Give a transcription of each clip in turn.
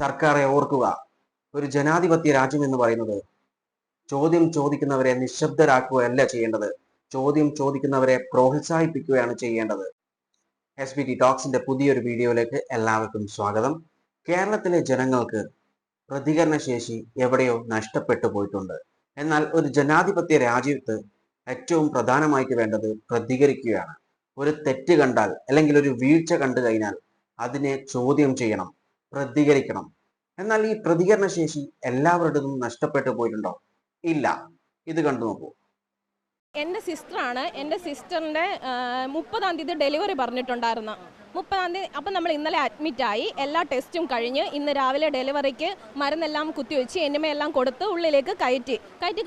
സർക്കാരെ ഓർക്കുക, ഒരു ജനാധിപത്യ രാജ്യം എന്ന് പറയുന്നത് ചോദ്യം ചോദിക്കുന്നവരെ നിശബ്ദരാക്കുകയല്ല ചെയ്യേണ്ടത്, ചോദ്യം ചോദിക്കുന്നവരെ പ്രോത്സാഹിപ്പിക്കുകയാണ് ചെയ്യേണ്ടത്. SBT ടോക്സിന്റെ പുതിയൊരു വീഡിയോയിലേക്ക് എല്ലാവർക്കും സ്വാഗതം. കേരളത്തിലെ ജനങ്ങൾക്ക് പ്രതികരണശേഷി എവിടെയോ നഷ്ടപ്പെട്ടു പോയിട്ടുണ്ട്. എന്നാൽ ഒരു ജനാധിപത്യ രാജ്യത്ത് ഏറ്റവും പ്രധാനമായിട്ട് വേണ്ടത് പ്രതികരിക്കുകയാണ്. ഒരു തെറ്റ് കണ്ടാൽ അല്ലെങ്കിൽ ഒരു വീഴ്ച കണ്ടു കഴിഞ്ഞാൽ അതിനെ ചോദ്യം ചെയ്യണം, പ്രതികരിക്കണം. എന്നാൽ ഈ പ്രതികരണശേഷി എല്ലാവരുടേതും നഷ്ടപ്പെട്ടു പോയിട്ടുണ്ടോ? ഇല്ല. ഇത് കണ്ടു നോക്കൂ. എൻ്റെ സിസ്റ്ററാണ്. എൻ്റെ സിസ്റ്ററിൻ്റെ 30-ാം തീയതി ഡെലിവറി പറഞ്ഞിട്ടുണ്ടായിരുന്നു. 30-ാം തീയതി അപ്പം നമ്മൾ ഇന്നലെ അഡ്മിറ്റായി, എല്ലാ ടെസ്റ്റും കഴിഞ്ഞ് ഇന്ന് രാവിലെ ഡെലിവറിക്ക് മരുന്നെല്ലാം കുത്തിവെച്ച് എന്നെല്ലാം കൊടുത്ത് ഉള്ളിലേക്ക് കയറ്റി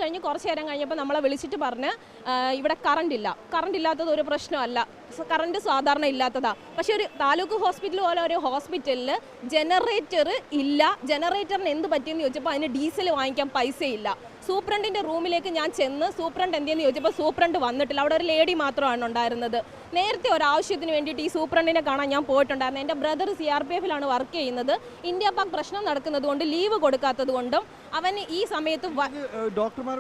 കഴിഞ്ഞ് കുറച്ച് നേരം കഴിഞ്ഞപ്പോൾ നമ്മളെ വിളിച്ചിട്ട് പറഞ്ഞ് ഇവിടെ കറണ്ട് ഇല്ലാത്തത് ഒരു പ്രശ്നമല്ല, കറണ്ട് സാധാരണ ഇല്ലാത്തതാണ്. പക്ഷേ ഒരു താലൂക്ക് ഹോസ്പിറ്റൽ പോലെ ഒരു ഹോസ്പിറ്റലിൽ ജനറേറ്റർ ഇല്ല. ജനറേറ്ററിന് എന്ത് പറ്റിയെന്ന് ചോദിച്ചപ്പോൾ അതിന് ഡീസൽ വാങ്ങിക്കാൻ പൈസയില്ല. സൂപ്രണ്ടിൻ്റെ റൂമിലേക്ക് ഞാൻ ചെന്ന് സൂപ്രണ്ട് എന്തെന്ന് ചോദിച്ചപ്പോൾ സൂപ്രണ്ട് വന്നിട്ടില്ല. അവിടെ ഒരു ലേഡി മാത്രമാണ് ഉണ്ടായിരുന്നത്. നേരത്തെ ഒരാവശ്യത്തിന് വേണ്ടിയിട്ട് ഈ സൂപ്രണ്ടിനെ കാണാൻ ഞാൻ പോയിട്ടുണ്ടായിരുന്നു. എൻ്റെ ബ്രദർ CRPFിലാണ് വർക്ക് ചെയ്യുന്നത്. ഇന്ത്യ പാക് പ്രശ്നം നടക്കുന്നത് കൊണ്ട് ലീവ് കൊടുക്കാത്തത് കൊണ്ടും അവന് ഈ സമയത്ത് ഡോക്ടർമാർ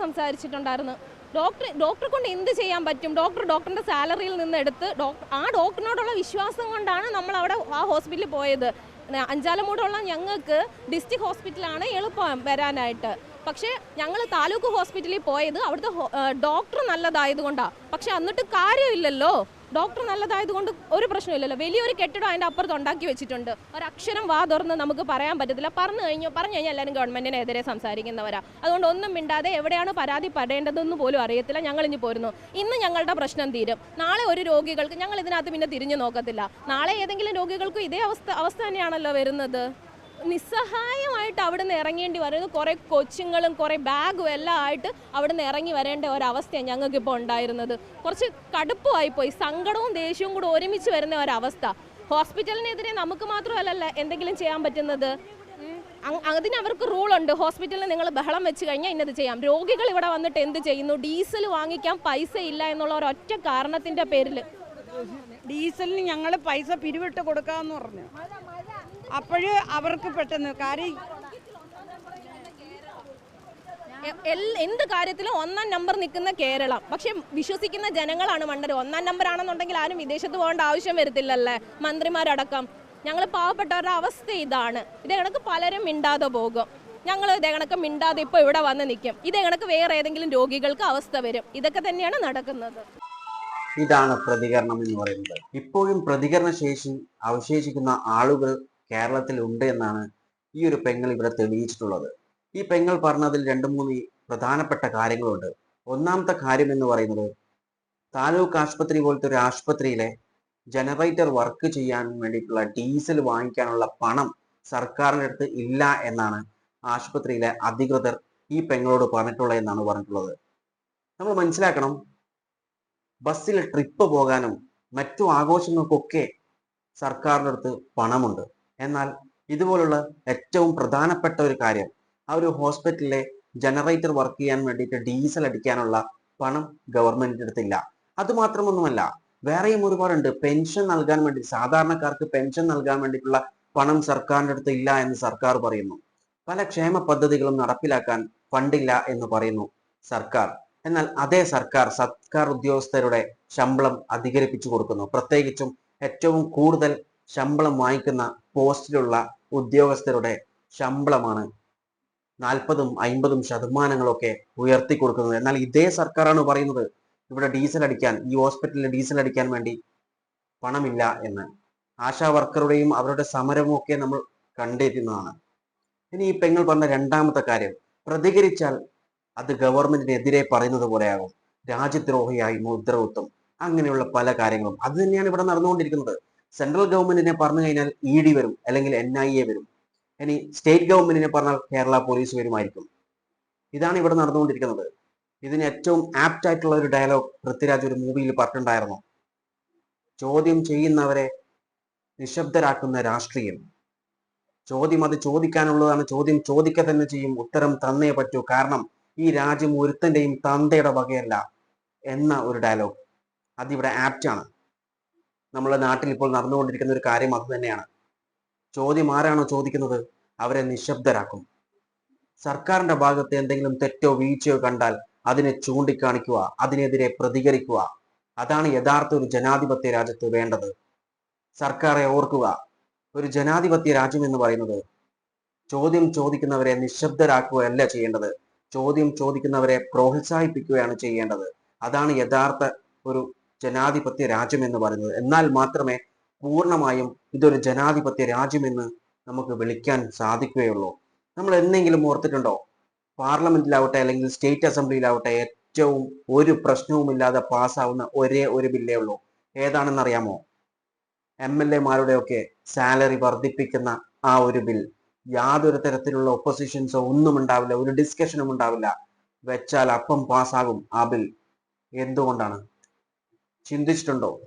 സംസാരിച്ചിട്ടുണ്ടായിരുന്നു. ഡോക്ടറെ കൊണ്ട് എന്ത് ചെയ്യാൻ പറ്റും? ഡോക്ടറിൻ്റെ സാലറിയിൽ നിന്ന് എടുത്ത് ആ ഡോക്ടറിനോടുള്ള വിശ്വാസം കൊണ്ടാണ് നമ്മൾ അവിടെ ആ ഹോസ്പിറ്റലിൽ പോയത്. അഞ്ചാലമൂടുള്ള ഞങ്ങൾക്ക് ഡിസ്ട്രിക്ട് ഹോസ്പിറ്റലാണ് എളുപ്പം വരാനായിട്ട്. പക്ഷേ ഞങ്ങൾ താലൂക്ക് ഹോസ്പിറ്റലിൽ പോയത് അവിടുത്തെ ഡോക്ടർ നല്ലതായതുകൊണ്ടാണ്. പക്ഷെ എന്നിട്ട് കാര്യമില്ലല്ലോ, ഡോക്ടർ നല്ലതായതുകൊണ്ട് ഒരു പ്രശ്നമില്ലല്ലോ. വലിയൊരു കെട്ടിടം അതിൻ്റെ അപ്പുറത്ത് ഉണ്ടാക്കി വെച്ചിട്ടുണ്ട്. ഒരക്ഷരം വാ തുറന്ന് നമുക്ക് പറയാൻ പറ്റത്തില്ല. പറഞ്ഞു കഴിഞ്ഞാൽ എല്ലാവരും ഗവൺമെൻറ്റിനെതിരെ സംസാരിക്കുന്നവരാ. അതുകൊണ്ട് ഒന്നും മിണ്ടാതെ എവിടെയാണ് പരാതിപ്പെടേണ്ടതെന്ന് പോലും അറിയത്തില്ല. ഞങ്ങളിഞ്ഞ് പോരുന്നു. ഇന്ന് ഞങ്ങളുടെ പ്രശ്നം തീരും. നാളെ ഒരു രോഗികൾക്ക് ഞങ്ങൾ ഇതിനകത്ത് പിന്നെ തിരിഞ്ഞു നോക്കത്തില്ല. നാളെ ഏതെങ്കിലും രോഗികൾക്കും ഇതേ അവസ്ഥ തന്നെയാണല്ലോ വരുന്നത്. നിസ്സഹായമായിട്ട് അവിടെ നിന്ന് ഇറങ്ങേണ്ടി വരുന്നത്. കുറേ കൊച്ചുങ്ങളും കുറേ ബാഗും എല്ലാം ആയിട്ട് അവിടെ നിന്ന് ഇറങ്ങി വരേണ്ട ഒരവസ്ഥയാണ് ഞങ്ങൾക്കിപ്പോൾ ഉണ്ടായിരുന്നത്. കുറച്ച് കടുപ്പമായിപ്പോയി. സങ്കടവും ദേഷ്യവും കൂടെ ഒരുമിച്ച് വരുന്ന ഒരവസ്ഥ. ഹോസ്പിറ്റലിനെതിരെ നമുക്ക് മാത്രമല്ല എന്തെങ്കിലും ചെയ്യാൻ പറ്റുന്നത്. അതിന് അവർക്ക് റൂളുണ്ട്. ഹോസ്പിറ്റലിൽ നിങ്ങൾ ബഹളം വെച്ച് കഴിഞ്ഞാൽ ഇന്നത് ചെയ്യാം. രോഗികൾ ഇവിടെ വന്നിട്ട് എന്ത് ചെയ്യുന്നു? ഡീസൽ വാങ്ങിക്കാൻ പൈസ ഇല്ല എന്നുള്ള ഒരൊറ്റ കാരണത്തിൻ്റെ പേരിൽ ഡീസലിന് ഞങ്ങൾ പൈസ പിരിവിട്ട് കൊടുക്കാമെന്ന് പറഞ്ഞു. അപ്പോഴ് അവർക്ക് പെട്ടെന്ന് കാര്യം എന്ത് കാര്യത്തിലും 1-ാം നമ്പർ നിൽക്കുന്ന കേരളം. പക്ഷെ വിശ്വസിക്കുന്ന ജനങ്ങളാണ് മണ്ടര്. 1-ാം നമ്പർ ആണെന്നുണ്ടെങ്കിൽ ആരും വിദേശത്ത് പോകേണ്ട ആവശ്യം വരത്തില്ലല്ലേ, മന്ത്രിമാരടക്കം. ഞങ്ങൾ പാവപ്പെട്ടവരുടെ അവസ്ഥ ഇതാണ്. ഇതേ കണക്ക് പലരും മിണ്ടാതെ പോകും. ഞങ്ങൾ ഇതേ കണക്ക് മിണ്ടാതെ ഇപ്പോൾ ഇവിടെ വന്ന് നിൽക്കും. ഇതേ കണക്ക് വേറെ ഏതെങ്കിലും രോഗികൾക്ക് അവസ്ഥ വരും. ഇതൊക്കെ തന്നെയാണ് നടക്കുന്നത്. ഇതാണ് പ്രതികരണം എന്ന് പറയുന്നത്. ഇപ്പോഴും പ്രതികരണ ശേഷി അവശേഷിക്കുന്ന ആളുകൾ കേരളത്തിൽ ഉണ്ട് എന്നാണ് ഈ ഒരു പെങ്ങൾ ഇവിടെ തെളിയിച്ചിട്ടുള്ളത്. ഈ പെങ്ങൾ പറഞ്ഞതിൽ 2-3 പ്രധാനപ്പെട്ട കാര്യങ്ങളുണ്ട്. ഒന്നാമത്തെ കാര്യം എന്ന് പറയുന്നത്, താലൂക്ക് ആശുപത്രി പോലത്തെ ഒരു ആശുപത്രിയിലെ ജനറേറ്റർ വർക്ക് ചെയ്യാൻ വേണ്ടിയിട്ടുള്ള ഡീസൽ വാങ്ങിക്കാനുള്ള പണം സർക്കാരിൻ്റെ അടുത്ത് ഇല്ല എന്നാണ് ആശുപത്രിയിലെ അധികൃതർ ഈ പെങ്ങളോട് പറഞ്ഞിട്ടുള്ളത് എന്നാണ് പറഞ്ഞിട്ടുള്ളത്. നമ്മൾ മനസ്സിലാക്കണം, ബസ്സിൽ ട്രിപ്പ് പോകാനും മറ്റു ആഘോഷങ്ങൾക്കൊക്കെ സർക്കാരിൻ്റെ അടുത്ത് പണമുണ്ട്. എന്നാൽ ഇതുപോലുള്ള ഏറ്റവും പ്രധാനപ്പെട്ട ഒരു കാര്യം, ആ ഒരു ഹോസ്പിറ്റലിലെ ജനറേറ്റർ വർക്ക് ചെയ്യാൻ വേണ്ടിയിട്ട് ഡീസൽ അടിക്കാനുള്ള പണം ഗവൺമെന്റിന്റെ അടുത്തില്ല. അതുമാത്രമൊന്നുമല്ല, വേറെയും ഒരുപാടുണ്ട്. പെൻഷൻ നൽകാൻ വേണ്ടി, സാധാരണക്കാർക്ക് പെൻഷൻ നൽകാൻ വേണ്ടിയിട്ടുള്ള പണം സർക്കാരിൻ്റെ അടുത്ത് ഇല്ല എന്ന് സർക്കാർ പറയുന്നു. പല ക്ഷേമ പദ്ധതികളും നടപ്പിലാക്കാൻ ഫണ്ടില്ല എന്ന് പറയുന്നു സർക്കാർ. എന്നാൽ അതേ സർക്കാർ ഉദ്യോഗസ്ഥരുടെ ശമ്പളം അധികരിപ്പിച്ചു കൊടുക്കുന്നു. പ്രത്യേകിച്ചും ഏറ്റവും കൂടുതൽ ശമ്പളം വാങ്ങിക്കുന്ന പോസ്റ്റിലുള്ള ഉദ്യോഗസ്ഥരുടെ ശമ്പളമാണ് 40-50% ഉയർത്തി കൊടുക്കുന്നത്. എന്നാൽ ഇതേ സർക്കാരാണ് പറയുന്നത് ഇവിടെ ഡീസൽ അടിക്കാൻ, ഈ ഹോസ്പിറ്റലിൽ ഡീസൽ അടിക്കാൻ വേണ്ടി പണമില്ല എന്ന്. ആശാ വർക്കറുടെയും അവരുടെ സമരവും ഒക്കെ നമ്മൾ കണ്ടിരുന്നതാണ്. ഇനി ഈ പെങ്ങൾ പറഞ്ഞ രണ്ടാമത്തെ കാര്യം, പ്രതികരിച്ചാൽ അത് ഗവൺമെന്റിനെതിരെ പറയുന്നത് പോലെയാകും, രാജ്യദ്രോഹിയായി മുദ്ര കുത്തും, അങ്ങനെയുള്ള പല കാര്യങ്ങളും. അത് തന്നെയാണ് ഇവിടെ നടന്നുകൊണ്ടിരിക്കുന്നത്. സെൻട്രൽ ഗവൺമെന്റിനെ പറഞ്ഞു കഴിഞ്ഞാൽ ED വരും, അല്ലെങ്കിൽ NIA വരും. ഇനി സ്റ്റേറ്റ് ഗവൺമെന്റിനെ പറഞ്ഞാൽ കേരള പോലീസ് വരുമായിരിക്കും. ഇതാണ് ഇവിടെ നടന്നുകൊണ്ടിരിക്കുന്നത്. ഇതിന് ഏറ്റവും ആപ്റ്റ് ആയിട്ടുള്ള ഒരു ഡയലോഗ് പൃഥ്വിരാജ് ഒരു മൂവിയിൽ പറഞ്ഞിട്ടുണ്ടായിരുന്നു. ചോദ്യം ചെയ്യുന്നവരെ നിശബ്ദരാക്കുന്ന രാഷ്ട്രീയം. ചോദ്യം അത് ചോദിക്കാനുള്ളതാണ്, ചോദ്യം ചോദിക്കുക തന്നെ ചെയ്യും, ഉത്തരം തന്നേ പറ്റൂ, കാരണം ഈ രാജ്യം ഒരുത്തൻ്റെയും തന്തയുടെ വകയല്ല എന്ന ഒരു ഡയലോഗ് അതിവിടെ ആപ്റ്റാണ്. നമ്മുടെ നാട്ടിൽ ഇപ്പോൾ നടന്നുകൊണ്ടിരിക്കുന്ന ഒരു കാര്യം അത് തന്നെയാണ്. ചോദ്യം ആരാണോ ചോദിക്കുന്നത് അവരെ നിശബ്ദരാക്കും. സർക്കാരിന്റെ ഭാഗത്ത് എന്തെങ്കിലും തെറ്റോ വീഴ്ചയോ കണ്ടാൽ അതിനെ ചൂണ്ടിക്കാണിക്കുക, അതിനെതിരെ പ്രതികരിക്കുക. അതാണ് യഥാർത്ഥ ഒരു ജനാധിപത്യ രാജ്യത്ത് വേണ്ടത്. സർക്കാരെ ഓർക്കുക, ഒരു ജനാധിപത്യ രാജ്യം എന്ന് പറയുന്നത് ചോദ്യം ചോദിക്കുന്നവരെ നിശബ്ദരാക്കുകയല്ല ചെയ്യേണ്ടത്, ചോദ്യം ചോദിക്കുന്നവരെ പ്രോത്സാഹിപ്പിക്കുകയാണ് ചെയ്യേണ്ടത്. അതാണ് യഥാർത്ഥ ഒരു ജനാധിപത്യ രാജ്യം എന്ന് പറയുന്നത്. എന്നാൽ മാത്രമേ പൂർണ്ണമായും ഇതൊരു ജനാധിപത്യ രാജ്യമെന്ന് നമുക്ക് വിളിക്കാൻ സാധിക്കുകയുള്ളൂ. നമ്മൾ എന്തെങ്കിലും ഓർത്തിട്ടുണ്ടോ? പാർലമെന്റിലാവട്ടെ അല്ലെങ്കിൽ സ്റ്റേറ്റ് അസംബ്ലിയിലാവട്ടെ ഏറ്റവും ഒരു പ്രശ്നവുമില്ലാതെ പാസ്സാവുന്ന ഒരേ ഒരു ബില്ലേ ഉള്ളൂ. ഏതാണെന്നറിയാമോ? MLA-മാരുടെ ഒക്കെ സാലറി വർദ്ധിപ്പിക്കുന്ന ആ ഒരു ബിൽ. യാതൊരു തരത്തിലുള്ള ഒപ്പോസിഷൻസോ ഒന്നും ഉണ്ടാവില്ല, ഒരു ഡിസ്കഷനും ഉണ്ടാവില്ല. വെച്ചാൽ അപ്പം പാസ്സാകും ആ ബിൽ. എന്തുകൊണ്ടാണ്? ചിന്തിച്ചിട്ടുണ്ടോ?